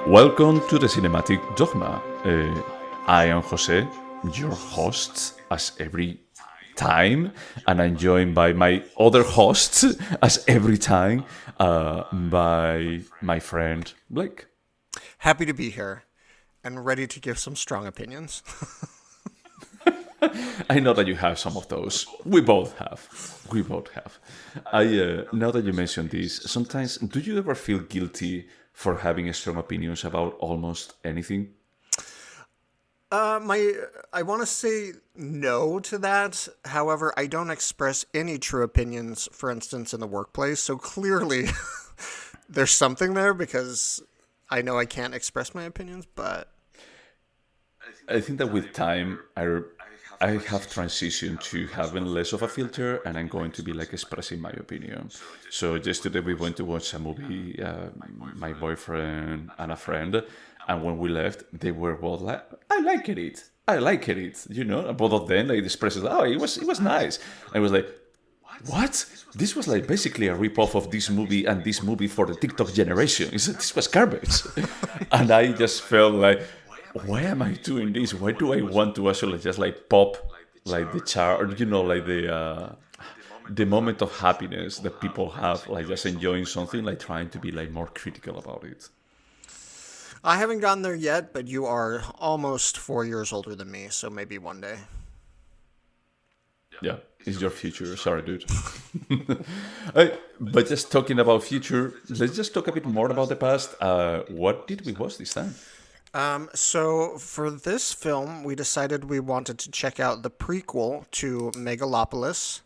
Welcome to the Cinematic Dogma. I am Jose, your host, as every time, and I'm joined by my other hosts, as every time, by my friend Blake. Happy to be here and ready to give some strong opinions. I know that you have some of those. We both have. We both have. Now that you mentioned this, sometimes do you ever feel guilty for having strong opinions about almost anything? I want to say no to that. However, I don't express any true opinions, for instance, in the workplace. So clearly there's something there because I know I can't express my opinions, but I think that with time, I have transitioned to having less of a filter, and I'm going to be like expressing my opinion. So yesterday we went to watch a movie, my boyfriend and a friend, and when we left, they were both like, "I like it, I like it," you know. And both of them like expressed, "Oh, it was nice." I was like, "What? This was like basically a rip-off of this movie and this movie for the TikTok generation. This was garbage," and I just felt like, why am I doing this? Why do I want to actually just like pop like the chart, you know, like the moment of happiness that people have, like just enjoying something, like trying to be like more critical about it. I haven't gotten there yet, but you are almost 4 years older than me, so maybe one day. Yeah, it's your future. Sorry, dude. But just talking about future, let's just talk a bit more about the past. What did we watch this time? So for this film, we decided we wanted to check out the prequel to Megalopolis.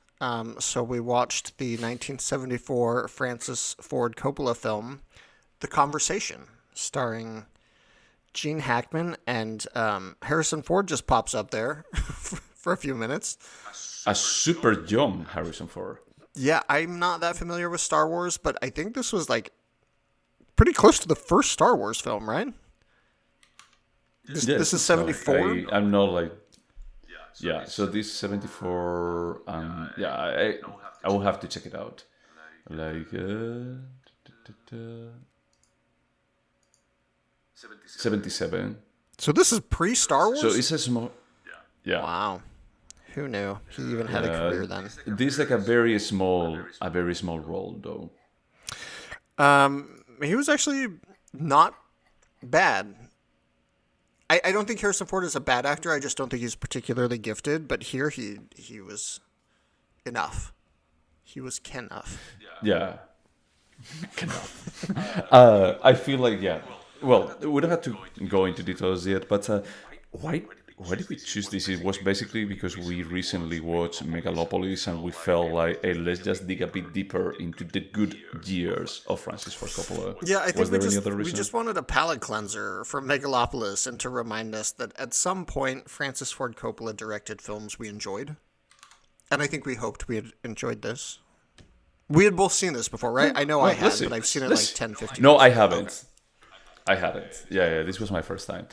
So we watched the 1974 Francis Ford Coppola film, The Conversation, starring Gene Hackman, and Harrison Ford just pops up there for a few minutes. A super young Harrison Ford. Yeah, I'm not that familiar with Star Wars, but I think this was like pretty close to the first Star Wars film, right? This is 74? I'm not like, yeah, so this 74, yeah, I will have to check it out. Like, 77. So this is pre-Star Wars? So it's a small, yeah. Wow. Who knew? He even had a career then. This is like a very small role, though. He was actually not bad. I don't think Harrison Ford is a bad actor. I just don't think he's particularly gifted. But here he was enough. He was enough. Yeah. I feel like, yeah. Well, we don't have to go into details yet, but why did we choose this? It was basically because we recently watched Megalopolis and we felt like, hey, let's just dig a bit deeper into the good years of Francis Ford Coppola. Yeah, I think we we just wanted a palate cleanser from Megalopolis and to remind us that at some point Francis Ford Coppola directed films we enjoyed. And I think we hoped we had enjoyed this. We had both seen this before, right? I know I had, but I've seen it like 10, 15 No, years. I haven't. Okay. I hadn't. Yeah, this was my first time.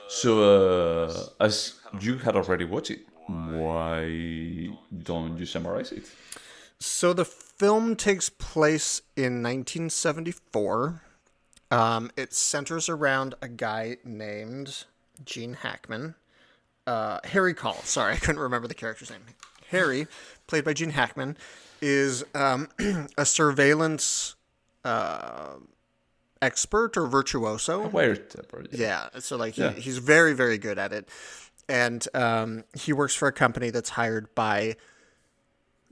So, as you had already watched it, why don't you summarize it? So the film takes place in 1974. It centers around a guy named Gene Hackman. Harry Call. Sorry, I couldn't remember the character's name. Harry, played by Gene Hackman, is a surveillance expert or virtuoso. Yeah, so like he's very, very good at it. And he works for a company that's hired by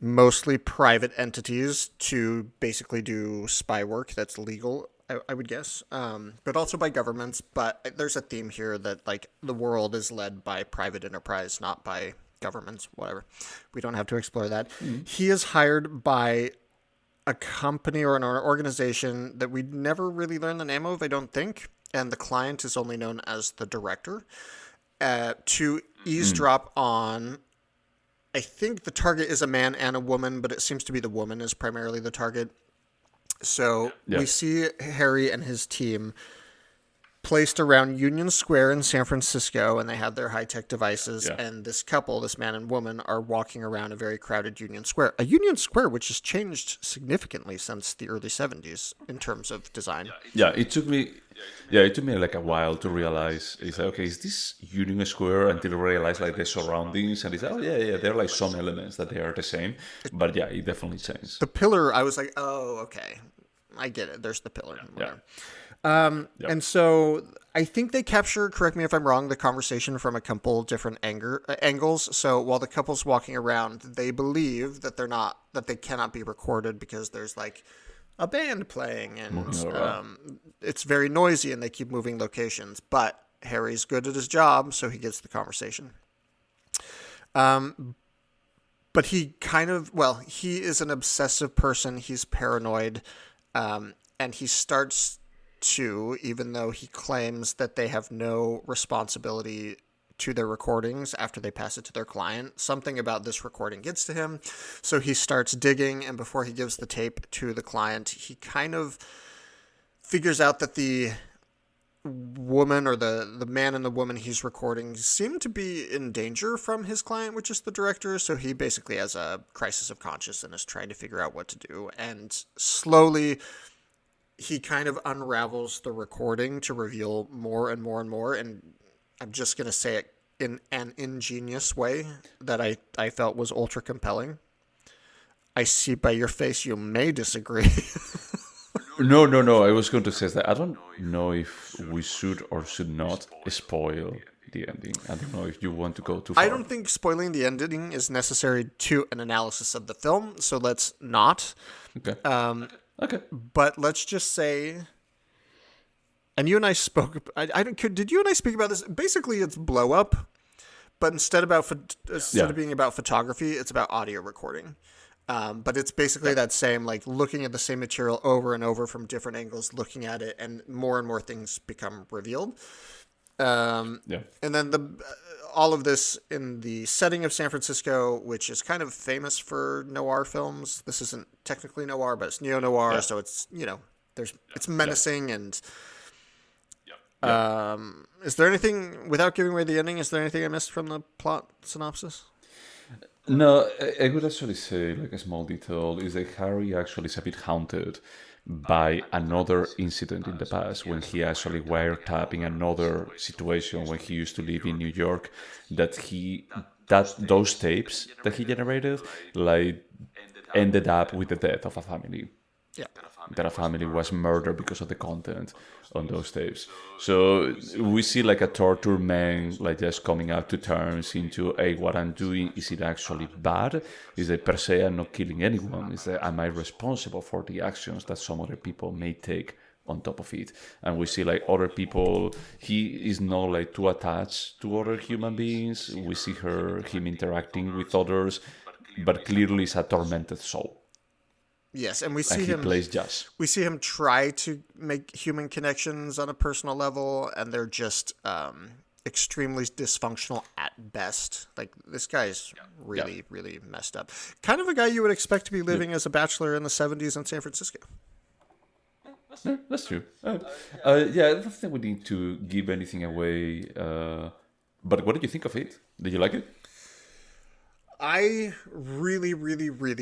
mostly private entities to basically do spy work that's legal, I would guess, but also by governments. But there's a theme here that like the world is led by private enterprise, not by governments, whatever. We don't have to explore that. Mm-hmm. He is hired by a company or an organization that we never really learn the name of, I don't think. And the client is only known as the director to eavesdrop on, I think the target is a man and a woman, but it seems to be the woman is primarily the target. So we see Harry and his team placed around Union Square in San Francisco, and they have their high-tech devices, Yeah. and this couple, this man and woman, are walking around a very crowded Union Square. A Union Square which has changed significantly since the early 70s in terms of design. Yeah, it took me like a while to realize, it's like, okay, is this Union Square, until I realized like the surroundings, and it's like, oh yeah, there are like some elements that they are the same, but yeah, it definitely changed. The pillar, I was like, oh, okay. I get it. There's the pillar. Yeah. And so I think they capture, correct me if I'm wrong, the conversation from a couple different angles. So while the couple's walking around, they believe that they cannot be recorded because there's like a band playing and it's very noisy and they keep moving locations. But Harry's good at his job, so he gets the conversation. But he he is an obsessive person. He's paranoid. And he starts to, even though he claims that they have no responsibility to their recordings after they pass it to their client, something about this recording gets to him. So he starts digging, and before he gives the tape to the client, he kind of figures out that the woman or the man and the woman he's recording seem to be in danger from his client, which is the director. So he basically has a crisis of conscience and is trying to figure out what to do. And slowly he kind of unravels the recording to reveal more and more and more. And I'm just going to say it in an ingenious way that I felt was ultra compelling. I see by your face you may disagree. No. I was going to say that I don't know if we should or should not spoil the ending. I don't know if you want to go too far. I don't think spoiling the ending is necessary to an analysis of the film, so let's not. Okay. Okay. But let's just say, and you and I spoke. Did you and I speak about this? Basically, it's blow up, but instead of being about photography, it's about audio recording. But it's basically that same, like, looking at the same material over and over from different angles, looking at it, and more things become revealed. And then all of this in the setting of San Francisco, which is kind of famous for noir films. This isn't technically noir, but it's neo-noir, so it's, it's menacing and... Is there anything, without giving away the ending, is there anything I missed from the plot synopsis? No, I would actually say, like, a small detail is that Harry actually is a bit haunted by another incident in the past when he actually wiretapped in another situation when he used to live in New York, that those tapes that he generated, like, ended up with the death of a family. Yeah. That a family was murdered because of the content on those tapes. So we see like a tortured man, like, just coming up to terms into, hey, what I'm doing, is it actually bad? Is it per se I'm not killing anyone? Is that, am I responsible for the actions that some other people may take on top of it? And we see like other people, he is not like too attached to other human beings. We see him interacting with others, but clearly is a tormented soul. Yes, and we see him plays jazz. We see him try to make human connections on a personal level, and they're just extremely dysfunctional at best. Like, this guy's really messed up. Kind of a guy you would expect to be living as a bachelor in the 70s in San Francisco. That's true. I don't think we need to give anything away. But what did you think of it? Did you like it? I really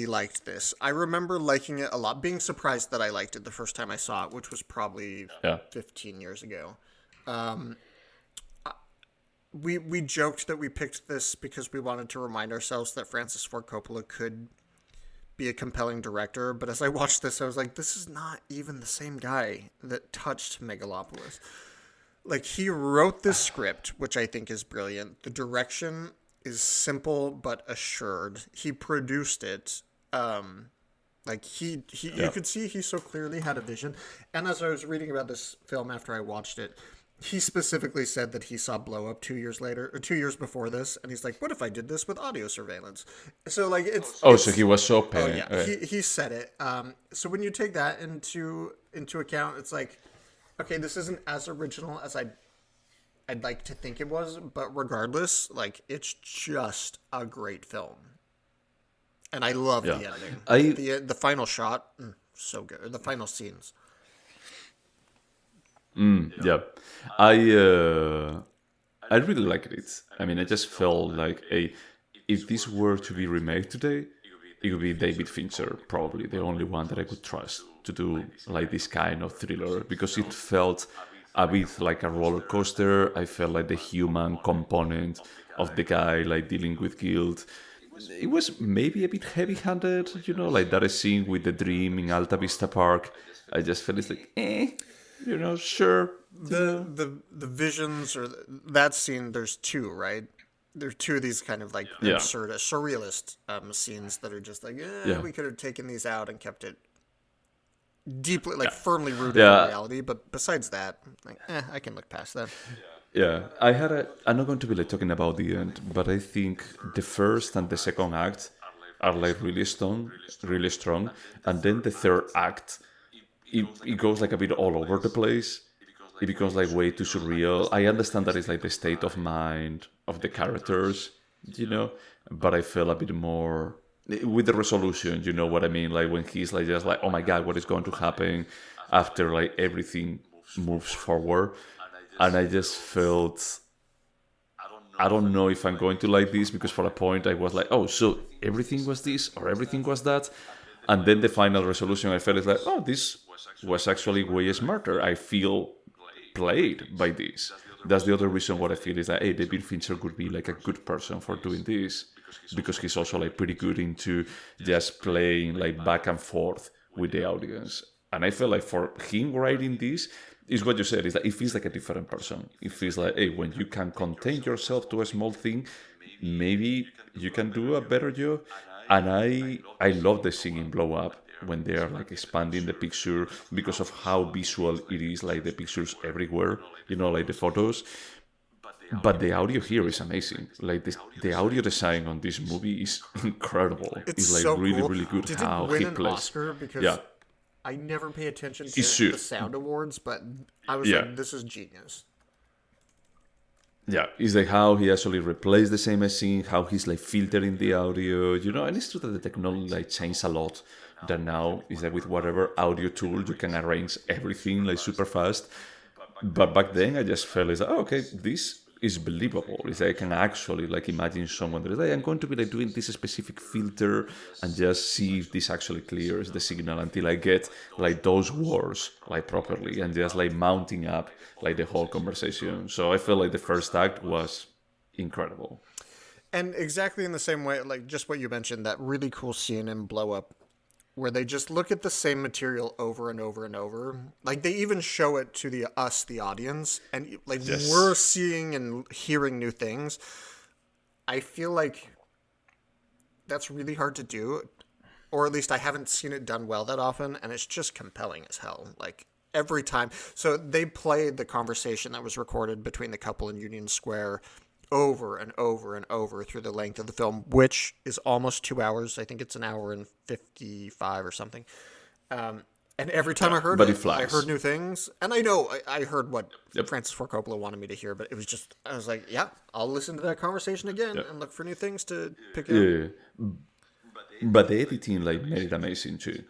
liked this. I remember liking it a lot, being surprised that I liked it the first time I saw it, which was probably 15 years ago. We joked that we picked this because we wanted to remind ourselves that Francis Ford Coppola could be a compelling director, but as I watched this, I was like, this is not even the same guy that touched Megalopolis. Like, he wrote this script, which I think is brilliant. The direction is simple but assured. He produced it. You could see he so clearly had a vision. And as I was reading about this film after I watched it, he specifically said that he saw Blow Up 2 years before this, and he's like, what if I did this with audio surveillance? So, like, so he was so paid. Oh yeah, okay. He said it. So when you take that into account, it's like, okay, this isn't as original as I'd like to think it was, but regardless, like, it's just a great film. And I love the editing. The final shot, so good. The final scenes. Yeah, I uh, I really liked it. I mean, I just felt like if this were to be remade today, it would be David Fincher, probably the only one that I could trust to do like this kind of thriller because it felt a bit like a roller coaster. I felt like the human component of the guy like dealing with guilt. It was maybe a bit heavy-handed, like that scene with the dream in Alta Vista Park. I just felt it's like, sure, The visions or that scene. There's two, right? There's two of these kind of like yeah, absurd, surrealist scenes that are just like, yeah, we could have taken these out and kept it deeply, like yeah, firmly rooted in yeah. reality. But besides that, like, I can look past that. Yeah, I'm not going to be like talking about the end, but I think the first and the second act are like really strong, and then the third act, it goes like a bit all over the place. It becomes like way too surreal. I understand that it's like the state of mind of the characters, but I feel a bit more with the resolution. You know what I mean? Like when he's like just like, oh my god, what is going to happen after like everything moves forward, and I just felt I don't know if I'm going to like this because for a point I was like, oh, so everything was this or everything was that, and then the final resolution I felt is like, oh, this was actually way smarter. I feel played by this. That's the other reason what I feel is that hey, David Fincher could be like a good person for doing this because he's also like pretty good into just playing like back and forth with the audience. And I feel like for him writing this is what you said is that it feels like a different person. It feels like hey, when you can contain yourself to a small thing, maybe you can do a better job. And I love the scene in Blow Up when they are like expanding the picture because of how visual it is, like the pictures everywhere, like the photos. But the audio here is amazing. Like the audio design on this movie is incredible. It's It's like so really, cool. really good Did it how win he an plays. Oscar? Yeah, Because I never pay attention it to the should. sound awards, but I was Yeah, like, this is genius. yeah. It's like how he actually replaced the same scene, how he's like filtering the audio, and it's true that the technology like changed a lot. That now is that with whatever audio tool you can arrange everything like super fast. But back then I just felt like, oh, okay, this is believable. It's like I can actually like imagine someone that is like, I'm going to be like doing this specific filter and just see if this actually clears the signal until I get like those words like properly and just like mounting up like the whole conversation. So I felt like the first act was incredible. And exactly in the same way, like just what you mentioned, that really cool scene in Blow Up where they just look at the same material over and over and over. Like they even show it to the audience, and like we're Yes. seeing and hearing new things. I feel like that's really hard to do, or at least I haven't seen it done well that often, and it's just compelling as hell. Like every time. So they played the conversation that was recorded between the couple in Union Square over and over and over through the length of the film, which is almost 2 hours. I think it's an hour and 55 or something. And every time I heard But it it, I flies. heard new things. And I know I heard what Yep. Francis Ford Coppola wanted me to hear, but it was just, I was like, yeah, I'll listen to that conversation again Yep. and look for new things to pick out. Yeah. But the editing like made it amazing too.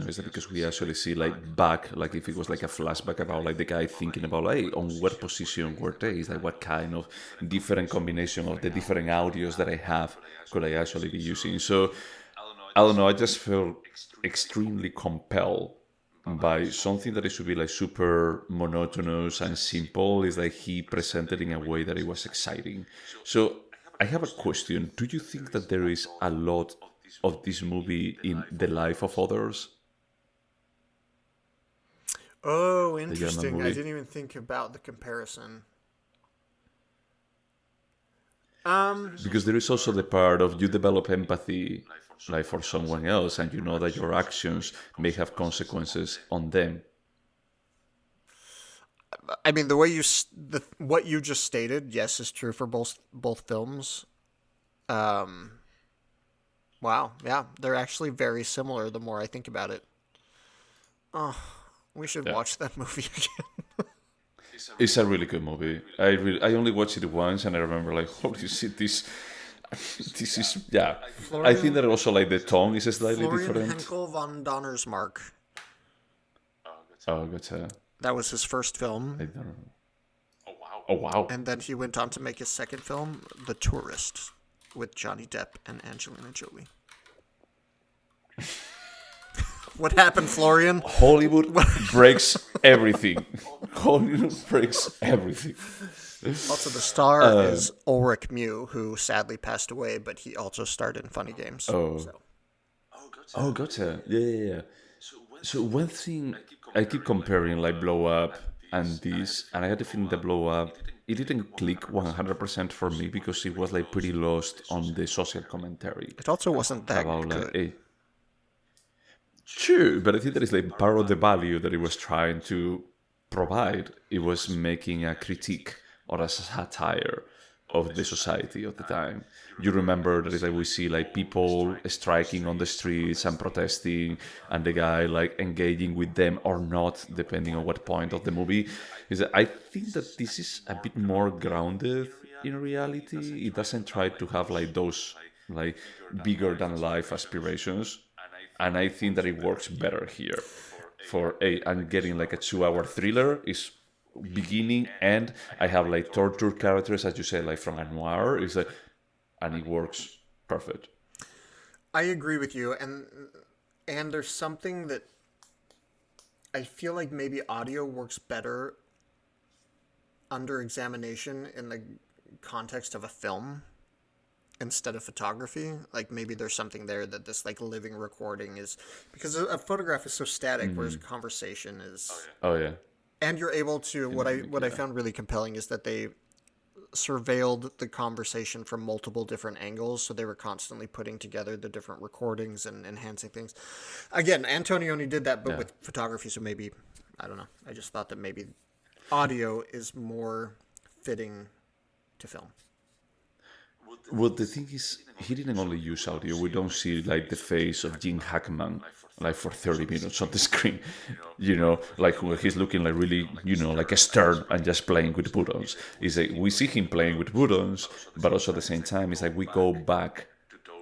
Is that because we actually see like back, like if it was like a flashback about like the guy thinking about like on what position were they, is like what kind of different combination of the different audios that I have could I actually be using. So I don't know, I just felt extremely compelled by something that it should be like super monotonous and simple is like he presented in a way that it was exciting. So I have a question. Do you think that there is a lot of this movie in the life of others, Oh, the German interesting. I movie? didn't even think about the comparison. Because there is also the part of you develop empathy like for someone else and you know that your actions may have consequences on them. I mean, the way what you just stated, yes, is true for both films. Um, wow, yeah, they're actually very similar. The more I think about it, we should Yeah. watch that movie again. It's a really good movie. I only watched it once and I remember like holy shit this is yeah. I think Florian that also like the tone is slightly Florian different. Henkel von Donnersmarck. Oh, gotcha. That was his first I film. don't know. Oh wow. And then he went on to make his second film, The Tourist, with Johnny Depp and Angelina Jolie. What happened, Florian? Hollywood breaks everything. Hollywood breaks everything. Also, the star is Ulrich Mew, who sadly passed away, but he also starred in Funny Games. Oh. So. Oh, gotcha. Yeah. So one thing I keep comparing like Blow Up and this, and I had to think the Blow Up, it didn't click 100% for me because it was like pretty lost on the social commentary. It also wasn't that About good. like, true, but I think that is like part of the value that it was trying to provide. It was making a critique or a satire of the society of the time. You remember that is like we see like people striking on the streets and protesting, and the guy like engaging with them or not, depending on what point of the movie. Is that I think that this is a bit more grounded in reality. It doesn't try to have like those like bigger than life aspirations, and I think that it works better here. And getting like a 2 hour thriller is beginning end. I have like torture characters, as you say, like from a noir. Is like, and it works perfect. I agree with you, and there's something that I feel like maybe audio works better under examination in the context of a film instead of photography. Like maybe there's something there that this like living recording is, because a photograph is so static, whereas a conversation is. Oh yeah. And you're able to what I found really compelling is that they surveilled the conversation from multiple different angles, so they were constantly putting together the different recordings and enhancing things. Again, Antonioni did that, but with photography, so maybe I don't know. I just thought that maybe audio is more fitting to film. Well, the thing is, he didn't only use audio. We don't see like the face of Gene Hackman like for 30 minutes on the screen, like when he's looking like really, like a stern and just playing with buttons. Is like we see him playing with buttons, but also at the same time, it's like we go back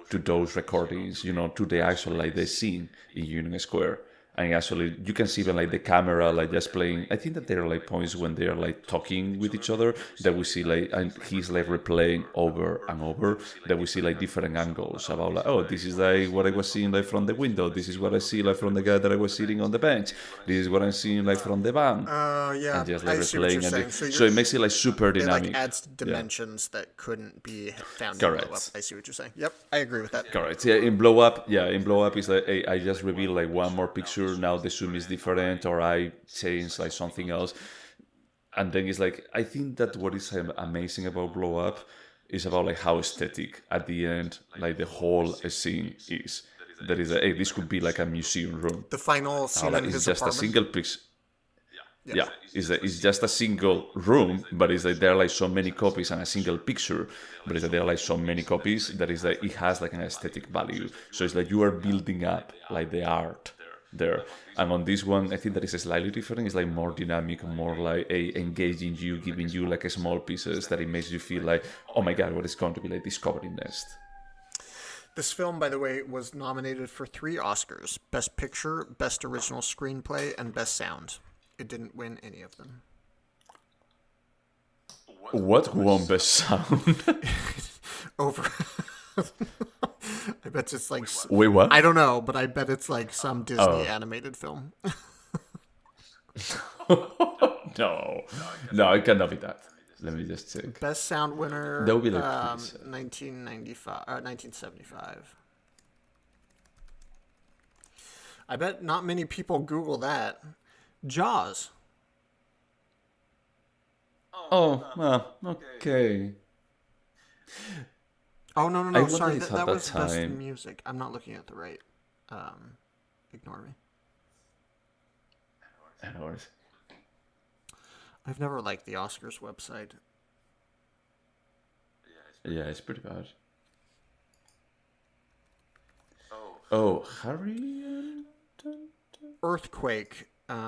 to those recordings, to the actual like the scene in Union Square. And actually, you can see even like the camera like just playing. I think that there are like points when they are like talking with each other that we see like, and he's like replaying over and over, that we see like different angles about like, oh, this is like what I was seeing like from the window. This is what I see like from the guy that I was sitting on the bench. This is what I'm seeing like from the van. Yeah, and just like I see what you're replaying, saying. so it makes it like super It dynamic. like adds dimensions that couldn't be found Correct. in Blow Up. I see what you're saying. Yep, I agree with that. Correct. Yeah, in Blow Up, it's like, hey, I just reveal like one more picture. Now the zoom is different, or I change like something else. And then it's like, I think that what is amazing about Blow Up is about like how aesthetic at the end, like the whole scene is. That is, hey, this could be like a museum room. The final scene in It's his just apartment. a single piece. Yeah, it's just a single room, but it's like there are like so many copies and a single picture, but it's like there are like so many copies that is like it has like an aesthetic value. So it's like you are building up like the art there. And on this one, I think that is slightly different. It's like more dynamic, more like engaging you, giving you like a small pieces that it makes you feel like, oh my god, what is going to be like discovering next. This film, by the way, was nominated for 3 Oscars: Best Picture, Best Original Screenplay, and Best Sound. It didn't win any of them. What won Best Sound? Over. I bet it's like. Wait, what? I don't know, but I bet it's like some Disney animated film. No, it cannot be that. Let me just check. Best Sound winner. That would be like 1975. I bet not many people Google that. Jaws. Oh, well, okay. Oh, no, I sorry. wondered if That at was that Best time- Music. I'm not looking at the right. Ignore me. Anyways. I've never liked the Oscars website. Yeah, it's pretty bad. Oh, Harry? Earthquake. It's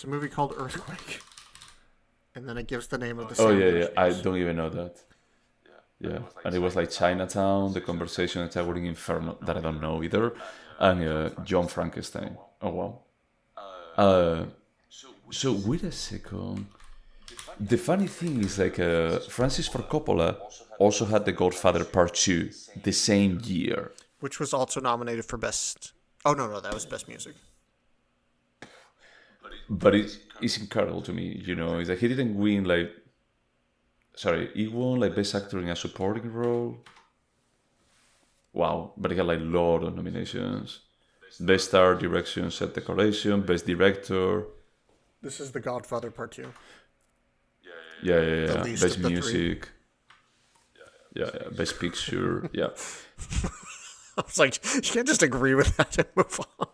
a movie called Earthquake. And then it gives the name of the Oh, sound. yeah. I don't even know that. Yeah, and it was like Chinatown, The Conversation at Towering Inferno, that I don't know either, and John Frankenstein. Oh, wow. Uh, so wait a second. The funny thing is, like, Francis Ford Coppola also had The Godfather Part 2 the same year. Which was also nominated for Best... Oh, no, that was Best Music. But it's incredible to me, It's like he didn't win, like... Sorry, he won, like, Best Actor in a Supporting Role. Wow, but he had, like, a lot of nominations. Best Art Direction, Set Decoration, Best Director. This is The Godfather Part 2. Yeah. Best Music. Yeah. Best Picture. Yeah. I was like, you can't just agree with that and move on.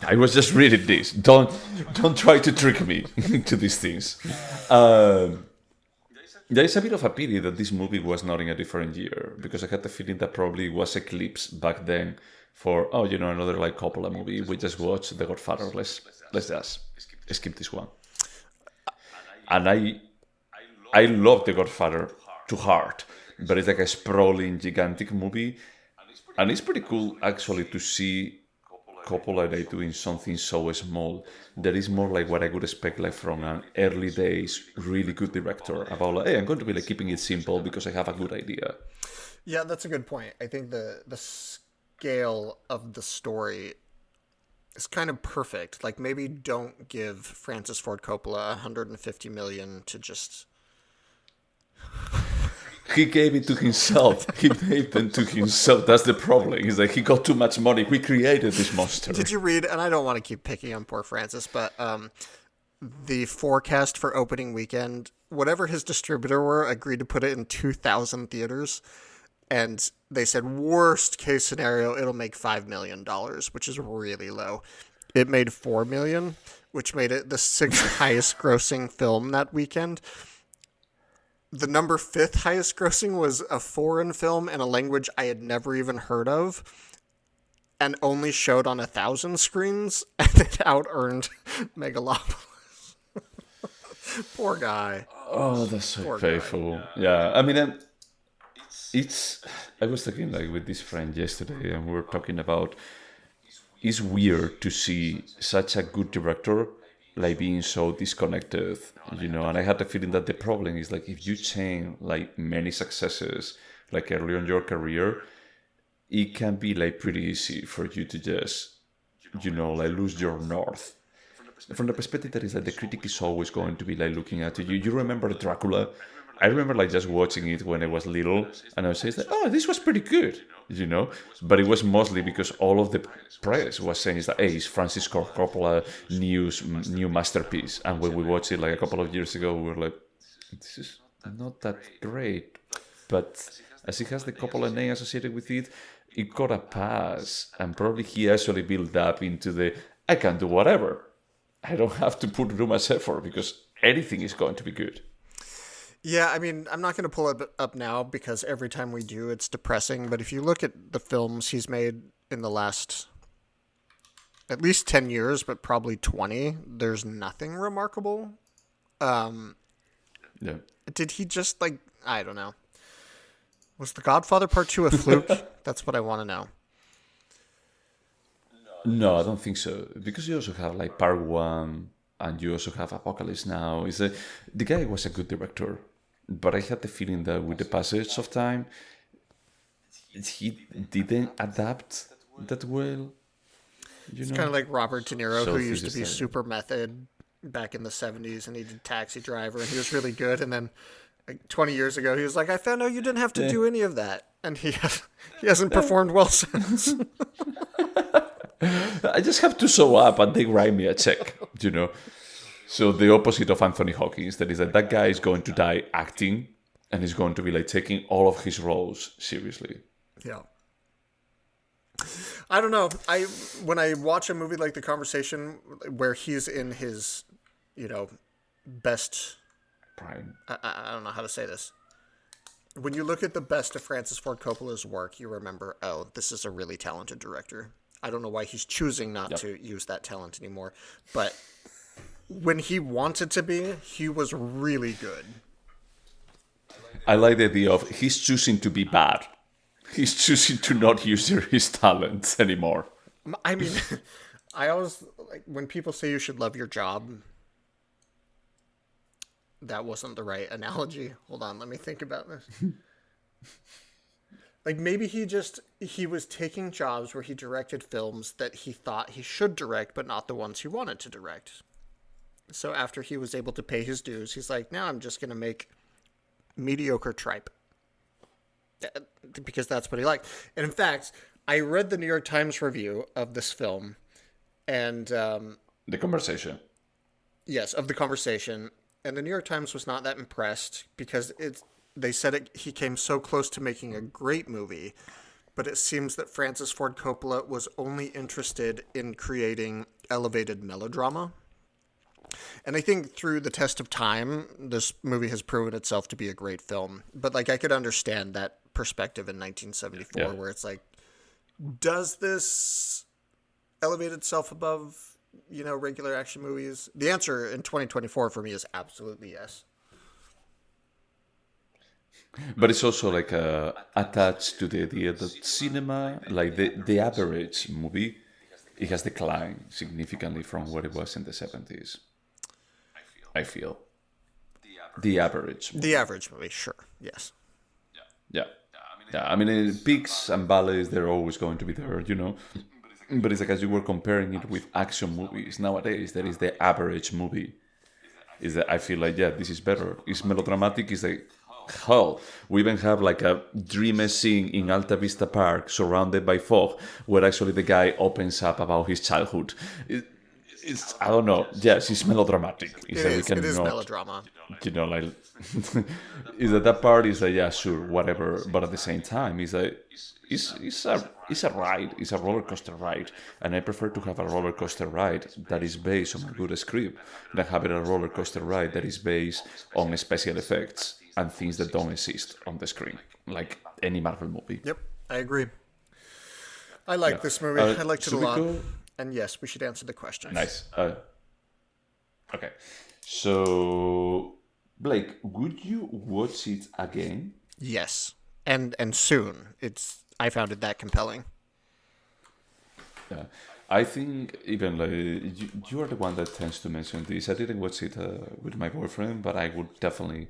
I was just reading this. Don't try to trick me into these things. There is a bit of a pity that this movie was not in a different year, because I had the feeling that probably was eclipsed back then for another like Coppola movie. We just watched The Godfather. Let's just skip this one. And I love The Godfather to heart, but it's like a sprawling, gigantic movie, and it's pretty cool actually to see Coppola like doing something so small that is more like what I would expect like from an early days really good director about like, hey, I'm going to be like keeping it simple because I have a good idea. Yeah, that's a good point. I think the scale of the story is kind of perfect. Like, maybe don't give Francis Ford Coppola $150 million to just... He gave it to himself. He gave them to himself. That's the problem. He's like, he got too much money. We created this monster. Did you read, and I don't want to keep picking on poor Francis, but the forecast for opening weekend, whatever his distributor were, agreed to put it in 2,000 theaters. And they said, worst case scenario, it'll make $5 million, which is really low. It made $4 million, which made it the sixth highest grossing film that weekend. The number 5th highest grossing was a foreign film in a language I had never even heard of, and only showed on 1,000 screens, and it out-earned Megalopolis. Poor guy. Oh, that's so painful. Yeah, I mean, I was talking like with this friend yesterday, and we were talking about it's weird to see such a good director like being so disconnected, and I had the feeling that the problem is like if you chain like many successes like early in your career, it can be like pretty easy for you to just like lose your north. From the perspective that is like the critic is always going to be like looking at you. You remember Dracula? I remember like just watching it when I was little, and I was saying like, oh, this was pretty good, But it was mostly because all of the press was saying is that, hey, it's Francis Ford Coppola new masterpiece. And when we watched it like a couple of years ago, we were like, this is not that great. But as it has the Coppola name associated with it, it got a pass, and probably he actually built up into the I can do whatever. I don't have to put too much effort because anything is going to be good. Yeah, I mean, I'm not going to pull it up now because every time we do, it's depressing. But if you look at the films he's made in the last at least 10 years, but probably 20, there's nothing remarkable. Yeah. Did he just like, I don't know. Was The Godfather Part 2 a fluke? That's what I want to know. No, I don't think so. Because you also have like Part 1 and you also have Apocalypse Now. The guy was a good director, but I had the feeling that with the passage of time, he didn't adapt that well. It's kind of like Robert De Niro, who used to be super method back in the 70s, and he did Taxi Driver, and he was really good. And then like 20 years ago, he was like, I found out you didn't have to do any of that. And he hasn't performed well since. I just have to show up and they write me a check, So the opposite of Anthony Hopkins, that is that guy is going to die acting and he's going to be like taking all of his roles seriously. Yeah. I don't know. When I watch a movie like The Conversation where he's in his, best prime. I don't know how to say this. When you look at the best of Francis Ford Coppola's work, you remember, oh, this is a really talented director. I don't know why he's choosing not to use that talent anymore. But when he wanted to be, he was really good. I like the idea of he's choosing to be bad. He's choosing to not use his talents anymore. I mean, I always like when people say you should love your job. That wasn't the right analogy. Hold on, let me think about this. Like maybe he was taking jobs where he directed films that he thought he should direct, but not the ones he wanted to direct. So after he was able to pay his dues, he's like, now I'm just going to make mediocre tripe. Because that's what he liked. And in fact, I read the New York Times review of this film. And The Conversation. Yes, of The Conversation. And the New York Times was not that impressed because they said he came so close to making a great movie. But it seems that Francis Ford Coppola was only interested in creating elevated melodrama. And I think through the test of time, this movie has proven itself to be a great film. But like I could understand that perspective in 1974 where it's like, does this elevate itself above, regular action movies? The answer in 2024 for me is absolutely yes. But it's also like attached to the idea that cinema, like the average movie, it has declined significantly from what it was in the 70s. I feel. The average movie. The average movie, sure. Yes. Yeah. I mean, peaks and valleys, they're always going to be there, But it's like as you were comparing it with action movies, nowadays there is the average movie. Is that I feel like, this is better. It's melodramatic, it's like, hell, we even have like a dreamy scene in Alta Vista Park surrounded by fog where actually the guy opens up about his childhood. It's I don't know. Yes, it's melodramatic. It is melodrama. Like is that part is like sure, whatever. But at the same time, it's like it's a ride. It's a roller coaster ride, and I prefer to have a roller coaster ride that is based on a good script than having a roller coaster ride that is based on special effects and things that don't exist on the screen, like any Marvel movie. Yep, I agree. I like this movie. I liked it a lot. And yes, we should answer the questions. Nice. Okay. So, Blake, would you watch it again? Yes. And soon. I found it that compelling. Yeah. I think even like you are the one that tends to mention this. I didn't watch it with my boyfriend, but I would definitely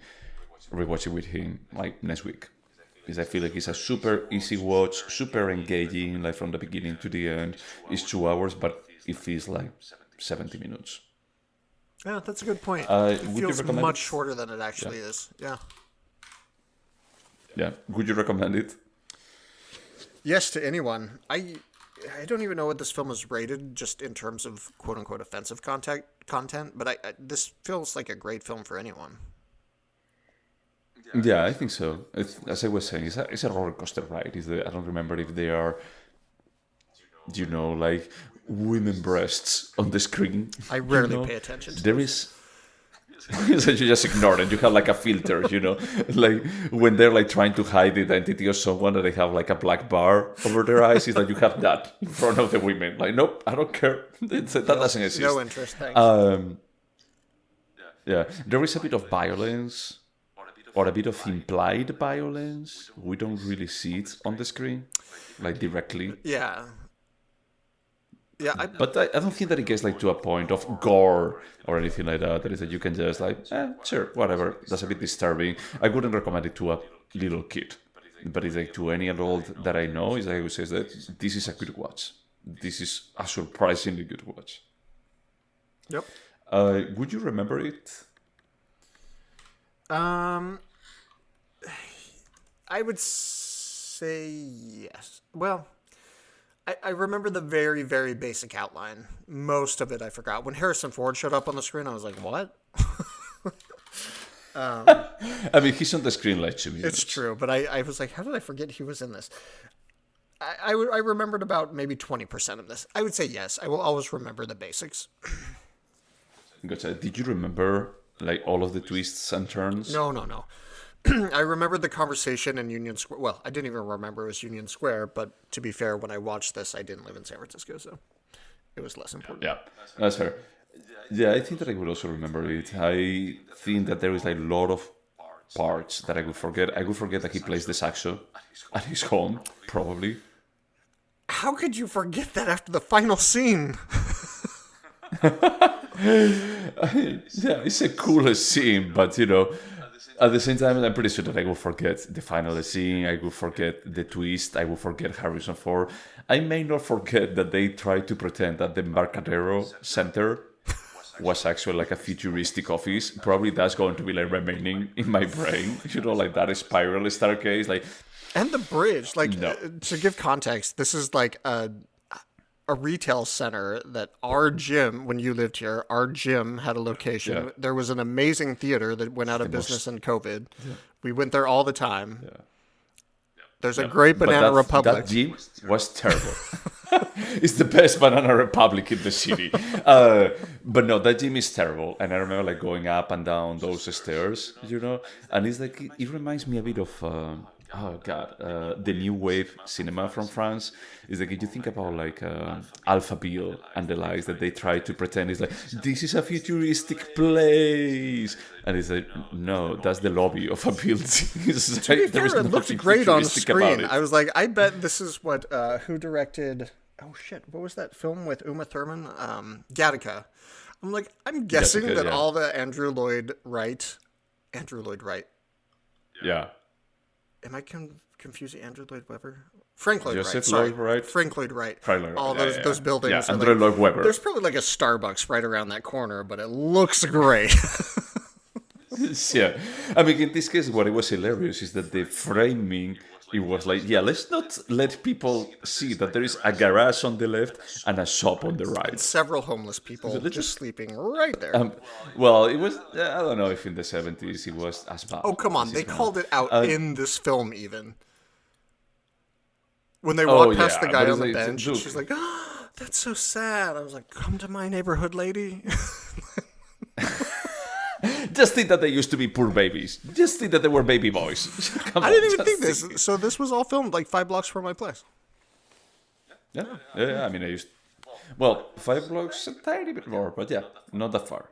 rewatch it with him like next week. Because I feel like it's a super easy watch, super engaging, like from the beginning to the end. It's 2 hours, but it feels like 70 minutes. Yeah, that's a good point. It feels much shorter than it actually is. Yeah. Yeah. Would you recommend it? Yes, to anyone. I don't even know what this film is rated, just in terms of quote unquote offensive content. But this feels like a great film for anyone. Yeah, I think so. As I was saying, it's a roller coaster ride. I don't remember if they are, like women breasts on the screen. I rarely pay attention to there is. So you just ignore it. You have like a filter, like when they're like trying to hide the identity of someone and they have like a black bar over their eyes. Is that you have that in front of the women? Like, nope, I don't care. That doesn't exist. No interest, thanks. Yeah, there is a bit of violence. Or a bit of implied violence. We don't really see it on the screen, like directly. Yeah. But I don't think that it gets like to a point of gore or anything like that. That is that you can just like, sure, whatever. That's a bit disturbing. I wouldn't recommend it to a little kid. But it's like to any adult that I know, is like who says that this is a good watch. This is a surprisingly good watch. Yep. Would you remember it? I would say yes. Well, I remember the very, very basic outline. Most of it I forgot. When Harrison Ford showed up on the screen, I was like, what? I mean, he's on the screen like 2 minutes. It's true, but I was like, how did I forget he was in this? I remembered about maybe 20% of this. I would say yes. I will always remember the basics. Gotcha. Did you remember like all of the twists and turns? No. I remembered the conversation in Union Square. Well, I didn't even remember it was Union Square, but to be fair, when I watched this, I didn't live in San Francisco, so it was less important. Yeah, that's fair. Yeah, I think that I would also remember it. I think that there is like a lot of parts that I would forget. I would forget that he plays the saxo at his home, probably. How could you forget that after the final scene? Yeah, it's a cool scene, but at the same time, I'm pretty sure that I will forget the final scene. I will forget the twist. I will forget Harrison Ford. I may not forget that they tried to pretend that the Embarcadero Center was actually like a futuristic office. Probably that's going to be like remaining in my brain. Like that spiral staircase, like. And the bridge, like No. To give context, this is like a retail center that our gym, when you lived here, our gym had a location. Yeah. There was an amazing theater that went out of business in COVID. Yeah. We went there all the time. Yeah. There's a great Banana Republic. That gym was terrible. It's the best Banana Republic in the city. But no, that gym is terrible. And I remember like going up and down those stairs, and it's like, it reminds me a bit of, the new wave cinema from France. Is like, if you think about like Alphaville and the likes, that they try to pretend it's like, this is a futuristic place. And it's like, no, that's the lobby of a building. To be fair, it looked great on screen. I was like, I bet this is what, who directed, oh shit, what was that film with Uma Thurman? Gattaca. I'm like, I'm guessing Gattaca, that all the Andrew Lloyd Wright. Yeah. Am I confusing Andrew Lloyd Webber? Frank Lloyd Wright. Sorry. Frank Lloyd Wright. All those buildings. Yeah, Andrew Lloyd Webber. There's probably like a Starbucks right around that corner, but it looks great. Yeah. I mean, in this case, what it was hilarious is that the framing, it was like, let's not let people see that there is a garage on the left and a shop on the right. And several homeless people just sleeping right there. Well, it was, I don't know if in the 70s it was as bad. Oh, come on. They called it out in this film even. When they walked past the guy on the bench, and she's like, oh, that's so sad. I was like, come to my neighborhood, lady. Just think that they used to be poor babies. Just think that they were baby boys. I didn't even think this. So this was all filmed like 5 blocks from my place. Yeah. I mean, 5 blocks, a tiny bit more, but not that far.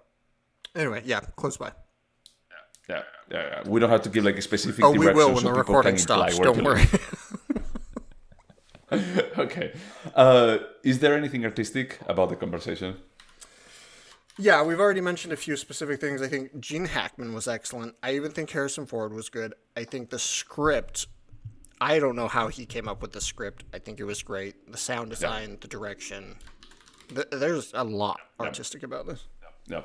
Anyway, close by. Yeah. We don't have to give like a specific direction. We will when the recording stops. Don't worry. Okay. Is there anything artistic about the conversation? Yeah, we've already mentioned a few specific things. I think Gene Hackman was excellent. I even think Harrison Ford was good. I think the script, I don't know how he came up with the script. I think it was great. The sound design, the direction. There's a lot artistic about this. Yeah.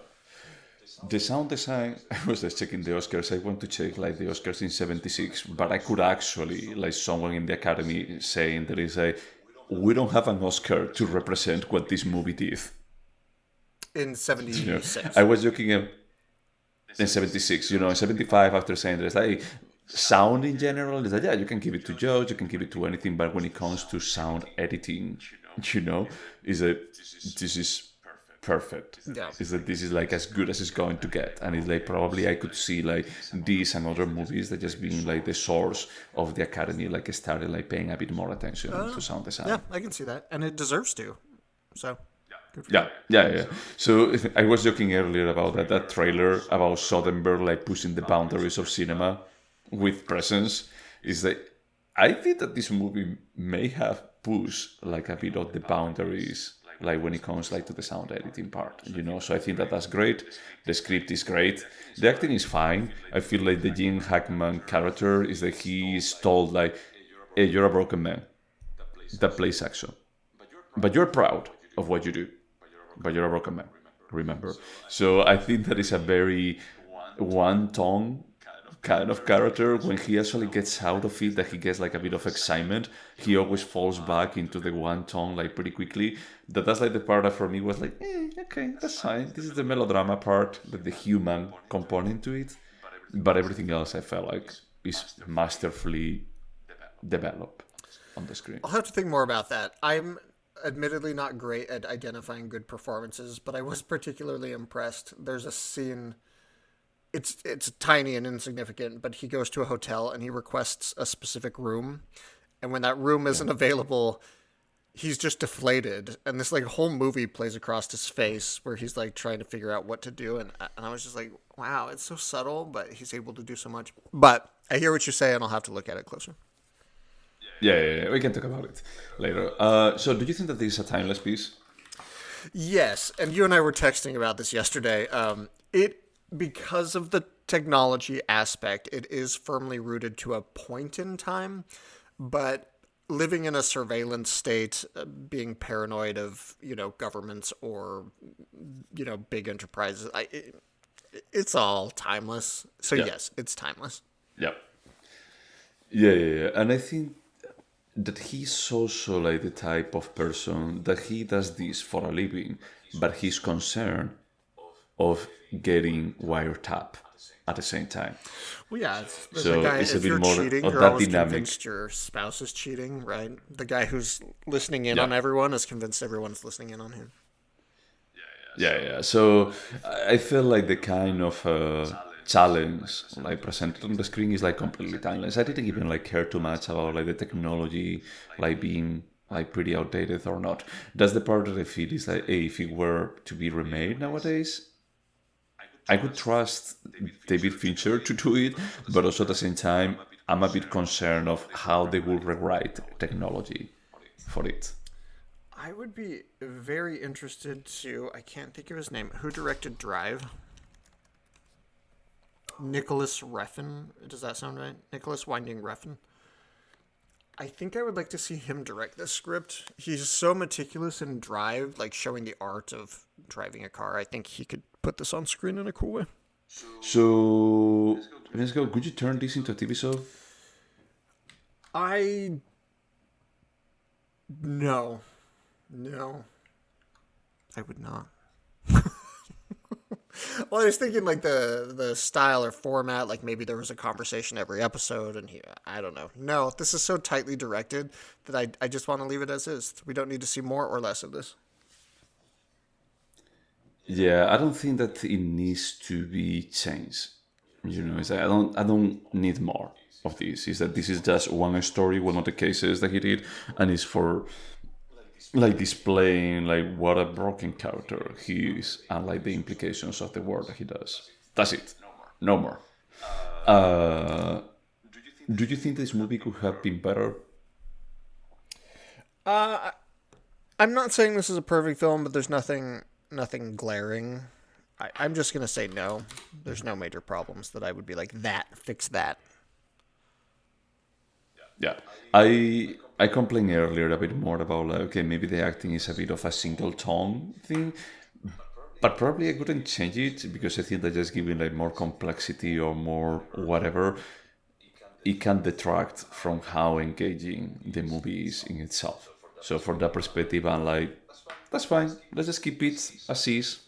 The sound design, I was just checking the Oscars. I want to check like the Oscars in 76, but I could actually, like someone in the Academy saying there is we don't have an Oscar to represent what this movie did. In 76. I was joking in 76, in 75 after saying there's like sound in general, is that you can give it to George, you can give it to anything, but when it comes to sound editing, is that this is perfect. Yeah. Is that this is like as good as it's going to get. And it's like probably I could see like these and other movies that just being like the source of the Academy, like started like paying a bit more attention to sound design. Yeah, I can see that. And it deserves to. So Yeah. So I was joking earlier about that trailer about Soderbergh like pushing the boundaries of cinema with presence. Is that I think that this movie may have pushed like a bit of the boundaries, like when it comes like to the sound editing part, So I think that that's great. The script is great. The acting is fine. I feel like the Gene Hackman character is that he is told like, hey, you're a broken man that plays action, but you're proud of what you do. But you're a broken man, remember? So I think that is a very one-tone kind of character. When he actually gets out of it, that he gets like a bit of excitement, he always falls back into the one-tone like pretty quickly. That's like the part that for me was like, okay, that's fine. This is the melodrama part, like the human component to it. But everything else I felt like is masterfully developed on the screen. I'll have to think more about that. I'm admittedly not great at identifying good performances, but I was particularly impressed. There's a scene, it's tiny and insignificant, but he goes to a hotel and he requests a specific room, and when that room isn't available, he's just deflated, and this like whole movie plays across his face where he's like trying to figure out what to do, and I was just like, wow, it's so subtle, but he's able to do so much. But I hear what you say, and I'll have to look at it closer. Yeah, we can talk about it later. So do you think that this is a timeless piece? Yes, and you and I were texting about this yesterday. Because of the technology aspect, it is firmly rooted to a point in time, but living in a surveillance state, being paranoid of governments or big enterprises, it's all timeless. So Yeah. yes, it's timeless. Yeah. Yeah. And I think that he's also like the type of person that he does this for a living, but he's concerned of getting wiretap at the same time. Well, yeah, there's a So guy. it's a If bit you're more cheating, of you're that always dynamic. convinced your spouse is cheating, right? The guy who's listening in Yeah. on everyone is convinced everyone's listening in on him. Yeah. So I feel like the kind of challenge like presented on the screen is like completely timeless. I didn't even like care too much about like the technology like being like pretty outdated or not. That's the part that I feel is like, hey, if it were to be remade nowadays, I could trust David Fincher to do it, but also at the same time, I'm a bit concerned of how they will rewrite technology for it. I would be very interested to. I can't think of his name. Who directed Drive? Nicholas Refn. Does that sound right? Nicholas Winding Refn. I think I would like to see him direct this script. He's so meticulous in Drive, like showing the art of driving a car. I think he could put this on screen in a cool way. So let's go. Could you turn this into a TV show? I no, no, I would not. Well, I was thinking like the style or format, like maybe there was a conversation every episode, and I don't know. No, this is so tightly directed that I just want to leave it as is. We don't need to see more or less of this. Yeah, I don't think that it needs to be changed. It's like I don't need more of this. Is that this is just one story, one of the cases that he did, and it's for like displaying like what a broken character he is and like the implications of the work that he does. That's it. No more. Uh, do you think this movie could have been better? Uh, I'm not saying this is a perfect film, but there's nothing glaring. I'm just gonna say no. There's no major problems that I would be like that. Fix that. Yeah, I complained earlier a bit more about like okay maybe the acting is a bit of a single tone thing, but probably I couldn't change it because I think that just giving like more complexity or more whatever it can detract from how engaging the movie is in itself. So for that perspective, I'm like, that's fine. Let's just keep it as is.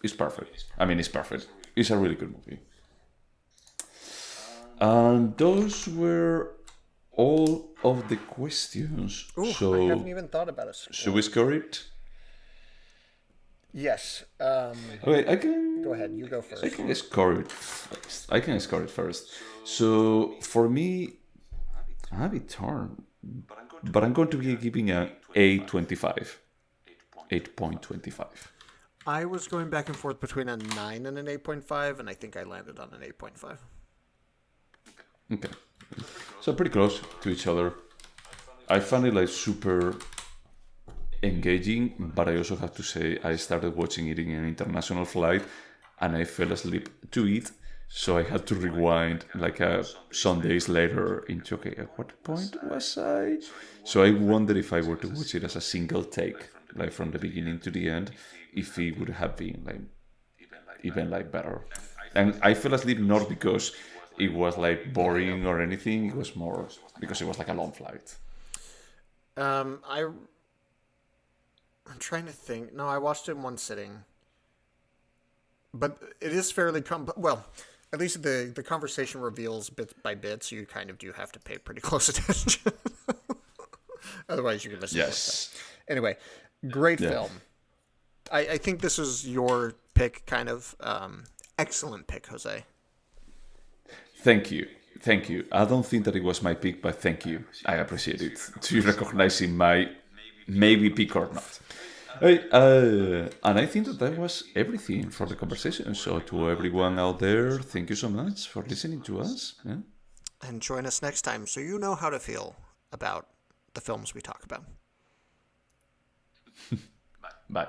It's perfect. I mean, it's perfect. It's a really good movie. And those were all of the questions. Ooh, I haven't So even thought about a score. should we score it? Yes. Okay, I can. Go ahead. You go first. I can score it first. I can score it first. So for me, I have it torn, but I'm going to be giving a 8.25. 8.25. I was going back and forth between a 9 and an 8.5, and I think I landed on an 8.5. Okay. So pretty close to each other. I found it like super engaging, but I also have to say I started watching it in an international flight and I fell asleep to it. So I had to rewind like some days later into okay, at what point was I? So I wonder if I were to watch it as a single take, like from the beginning to the end, if it would have been like even like better. And I fell asleep not because it was like boring or anything. It was more because it was like a long flight. I'm trying to think. No, I watched it in one sitting, but it is fairly well. At least the conversation reveals bit by bit, so you kind of do have to pay pretty close attention. Otherwise, you can miss Yes. Anyway, great Yeah. film. I think this is your pick, kind of. Excellent pick, Jose. Thank you. Thank you. I don't think that it was my pick, but thank you. I appreciate it. To recognizing my maybe pick or not. Hey, and I think that that was everything for the conversation. So to everyone out there, thank you so much for listening to us. Yeah? And join us next time so you know how to feel about the films we talk about. Bye.